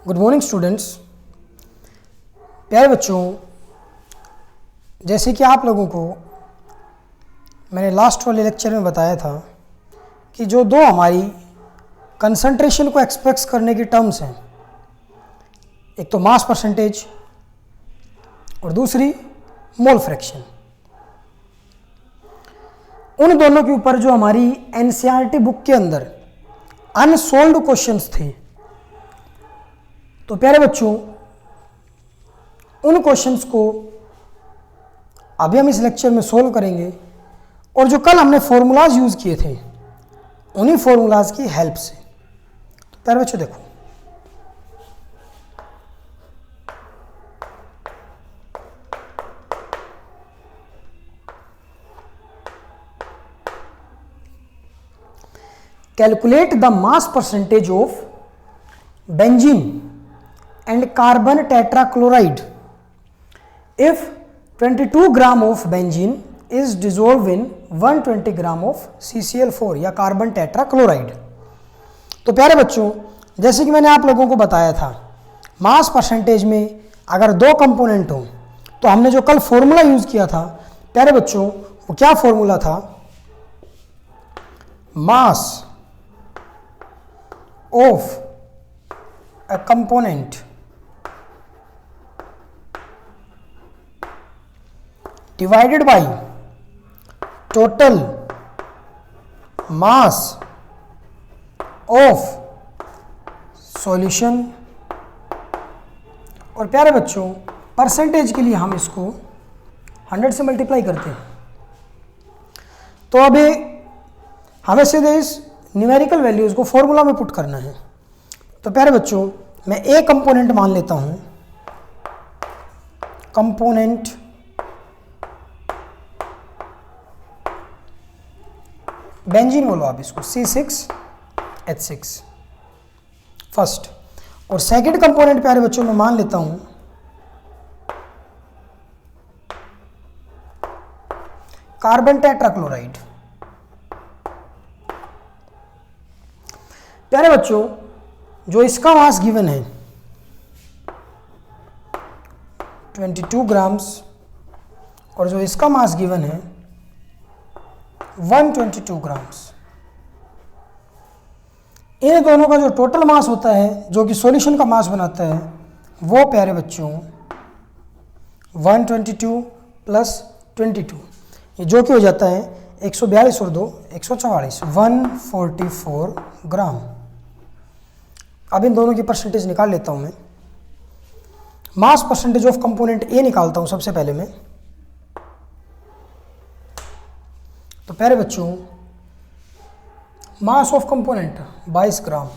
Good morning students. प्यारे बच्चों, जैसे कि आप लोगों को मैंने लास्ट वाले लेक्चर में बताया था कि जो दो हमारी कंसंट्रेशन को एक्सप्रेस करने की टर्म्स हैं, एक तो मास परसेंटेज और दूसरी मोल फ्रैक्शन, उन दोनों के ऊपर जो हमारी एनसीईआरटी बुक के अंदर अनसॉल्व्ड क्वेश्चंस थे, तो प्यारे बच्चों उन क्वेश्चंस को अभी हम इस लेक्चर में सोल्व करेंगे और जो कल हमने फॉर्मूलाज यूज़ किए थे उन्हीं फॉर्मूलाज की हेल्प से। तो प्यारे बच्चों देखो, calculate the mass percentage of benzene and carbon tetrachloride if 22 gram of benzene is dissolved in 120 gram of CCl4 या कार्बन टेट्राक्लोराइड। तो प्यारे बच्चों, जैसे कि मैंने आप लोगों को बताया था, मास परसेंटेज में अगर दो कंपोनेंट हो तो हमने जो कल फॉर्मूला यूज किया था प्यारे बच्चों, वो क्या फॉर्मूला था? Mass of a component divided by total mass of solution। और प्यारे बच्चों, परसेंटेज के लिए हम इसको 100 से मल्टीप्लाई करते हैं। तो अभी हमें सीधे इस न्यूमेरिकल वैल्यूज को फॉर्मूला में पुट करना है। तो प्यारे बच्चों, मैं ए कंपोनेंट मान लेता हूं, कंपोनेंट बेंजीन बोलो आप इसको, C6H6 फर्स्ट। और सेकंड कंपोनेंट प्यारे बच्चों मैं मान लेता हूं कार्बन टेट्राक्लोराइड। प्यारे बच्चों, जो इसका मास गिवन है 22 ग्राम्स और जो इसका मास गिवन है 122 ग्राम्स, इन दोनों का जो टोटल मास होता है, जो कि सॉल्यूशन का मास बनाता है, वो प्यारे बच्चों 122 प्लस 22, ये जो कि हो जाता है 142 और 2 144, 144 ग्राम। अब इन दोनों की परसेंटेज निकाल लेता हूं मैं। मास परसेंटेज ऑफ कंपोनेंट ए निकालता हूं सबसे पहले मैं। तो प्यारे बच्चों, mass of component 22 gram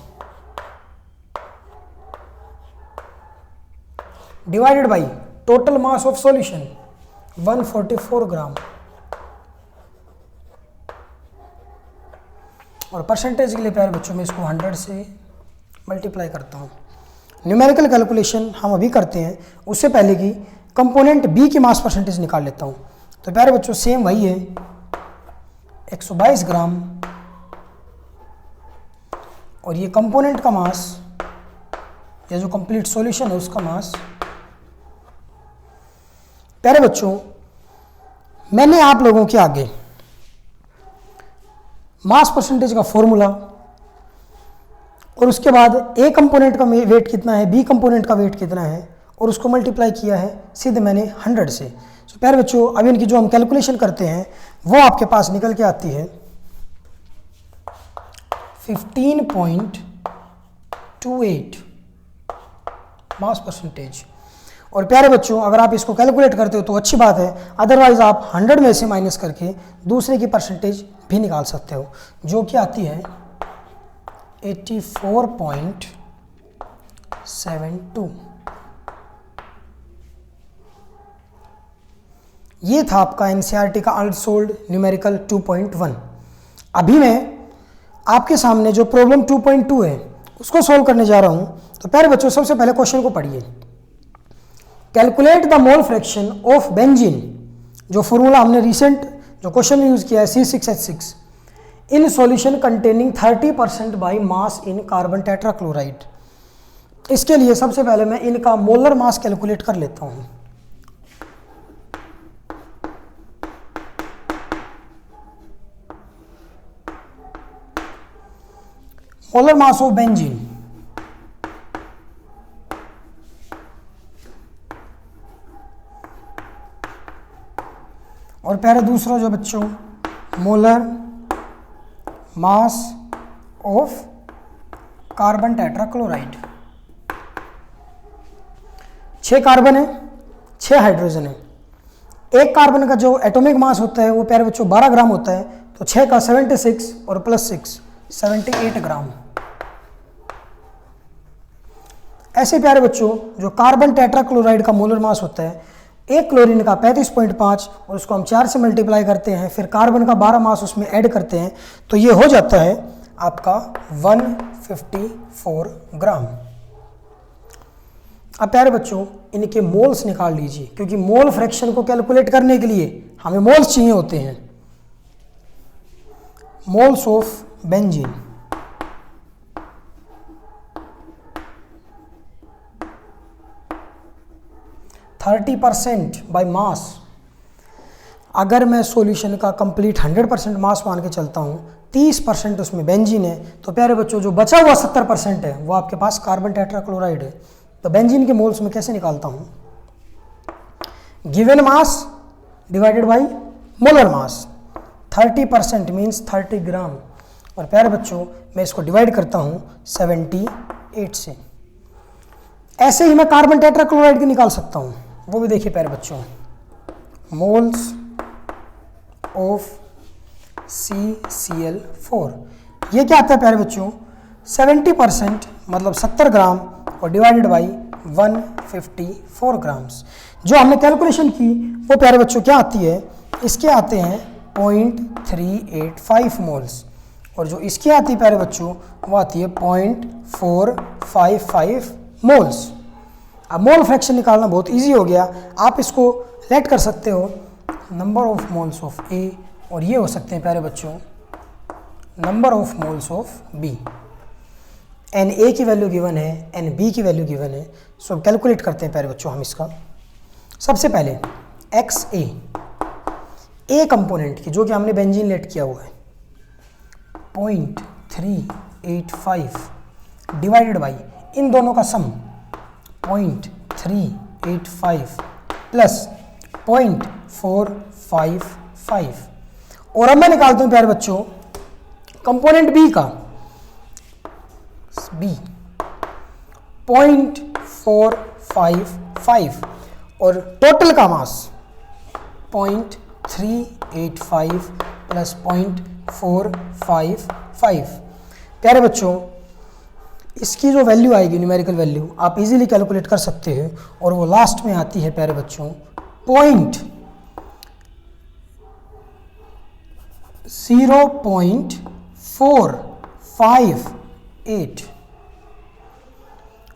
divided by total mass of solution 144 ग्राम, और परसेंटेज के लिए प्यारे बच्चों मैं इसको 100 से मल्टीप्लाई करता हूँ। न्यूमेरिकल कैलकुलेशन हम अभी करते हैं, उससे पहले कि कंपोनेंट बी की मास परसेंटेज निकाल लेता हूँ। तो प्यारे बच्चों सेम वही है, 122 ग्राम, और ये कंपोनेंट का मास या जो कंप्लीट सॉल्यूशन है उसका मास। प्यारे बच्चों, मैंने आप लोगों के आगे मास परसेंटेज का फॉर्मूला और उसके बाद ए कंपोनेंट का वेट कितना है, बी कंपोनेंट का वेट कितना है, और उसको मल्टीप्लाई किया है सीधे मैंने 100 से। तो प्यारे बच्चों, अब इनकी जो हम कैलकुलेशन करते हैं वो आपके पास निकल के आती है 15.28 मास परसेंटेज। और प्यारे बच्चों, अगर आप इसको कैलकुलेट करते हो तो अच्छी बात है, अदरवाइज आप 100 में से माइनस करके दूसरे की परसेंटेज भी निकाल सकते हो, जो कि आती है 84.72। ये था आपका एनसीईआरटी का अनसॉल्व्ड न्यूमेरिकल 2.1। अभी मैं आपके सामने जो प्रॉब्लम 2.2 है उसको सोल्व करने जा रहा हूं। तो प्यारे बच्चों, सबसे पहले क्वेश्चन को पढ़िए। Calculate the mole fraction of benzene, जो फॉर्मूला हमने रिसेंट जो क्वेश्चन यूज किया है C6H6, in solution containing 30% by mass in carbon tetrachloride. इसके लिए सबसे पहले मैं इनका मोलर मास कैलकुलेट कर लेता हूं। मोलर मास ऑफ बेंजीन, और पहले दूसरा जो बच्चों molar mass of carbon tetrachloride. 6 carbon है, 6 हाइड्रोजन है। एक कार्बन का जो एटॉमिक मास होता है वो प्यारे बच्चों 12 ग्राम होता है, तो 6 का 76 और प्लस 6 78 ग्राम। ऐसे प्यारे बच्चों जो कार्बन टेट्राक्लोराइड का मोलर मास होता है, एक क्लोरीन का 35.5 और उसको हम 4 से मल्टीप्लाई करते हैं, फिर कार्बन का 12 मास उसमें ऐड करते हैं, तो ये हो जाता है आपका 154 ग्राम। अब प्यारे बच्चों इनके मोल्स निकाल लीजिए, क्योंकि मोल फ्रैक्शन को कैलकुलेट करने के लिए हमें मोल्स चाहिए होते हैं। Moles of benzene, %30 by mass. अगर मैं सॉल्यूशन का कंप्लीट 100% मास मान के चलता हूँ, 30% उसमें बेंजीन है, तो प्यारे बच्चों जो बचा हुआ 70% है वो आपके पास कार्बन टेट्राक्लोराइड है। तो बेंजीन के मोल्स में कैसे निकालता हूँ, given mass divided by molar mass, 30% means 30 ग्राम, और प्यारे बच्चों मैं इसको डिवाइड करता हूँ 78 से। ऐसे ही मैं कार्बन टेट्राक्लोराइड की निकाल सकता हूँ, वो भी देखिए प्यारे बच्चों, मोल्स ऑफ CCl4। ये क्या आता है प्यारे बच्चों, 70% मतलब 70 ग्राम और डिवाइडेड बाई 154 ग्राम्स। जो हमने कैलकुलेशन की वो प्यारे बच्चों क्या आती है, इसके आते हैं 0.385 मोल्स, और जो इसकी आती है प्यारे बच्चों वो आती है 0.455 मोल्स। अब मोल फ्रैक्शन निकालना बहुत इजी हो गया, आप इसको लेट कर सकते हो number of moles of A, और ये हो सकते हैं प्यारे बच्चों number of moles of B. N A की वैल्यू गिवन है, एन बी की वैल्यू गिवन है, सो कैलकुलेट करते हैं प्यारे बच्चों हम इसका। सबसे पहले एक्स ए कंपोनेंट की, जो कि हमने बेंजीन लेट किया हुआ है, 0.385 डिवाइडेड बाई इन दोनों का सम 0.385 प्लस 0.455, और अब मैं निकालता हूं प्यारे बच्चों कंपोनेंट बी का, बी 0.455 और टोटल का मास 0.385 प्लस 0.455। प्यारे बच्चों इसकी जो वैल्यू आएगी न्यूमेरिकल वैल्यू आप इजीली कैलकुलेट कर सकते हैं, और वो लास्ट में आती है प्यारे बच्चों 0.458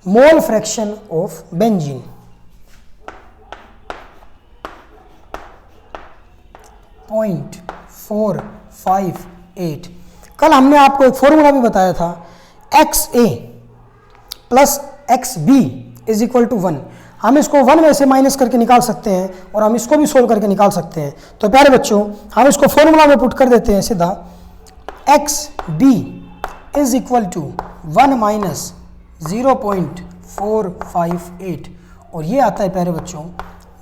मोल फ्रैक्शन ऑफ बेंजीन। 0.458। कल हमने आपको एक फॉर्मूला भी बताया था, XA plus XB is equal to 1। हम इसको 1 में से माइनस करके निकाल सकते हैं, और हम इसको भी सोल्व करके निकाल सकते हैं। तो प्यारे बच्चों हम इसको फॉर्मूला में पुट कर देते हैं सीधा, XB is equal to 1 minus 0.458, और ये आता है प्यारे बच्चों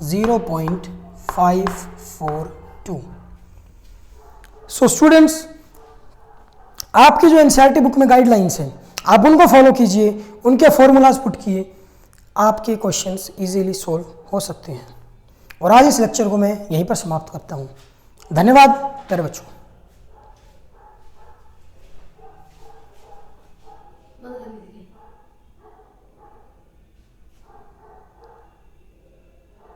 0.542। सो स्टूडेंट्स आपकी जो एनसीईआरटी बुक में गाइडलाइंस हैं आप उनको फॉलो कीजिए, उनके फॉर्मूलाज पुट किए, आपके क्वेश्चंस इजीली सॉल्व हो सकते हैं। और आज इस लेक्चर को मैं यहीं पर समाप्त करता हूं। धन्यवाद प्यारे बच्चों।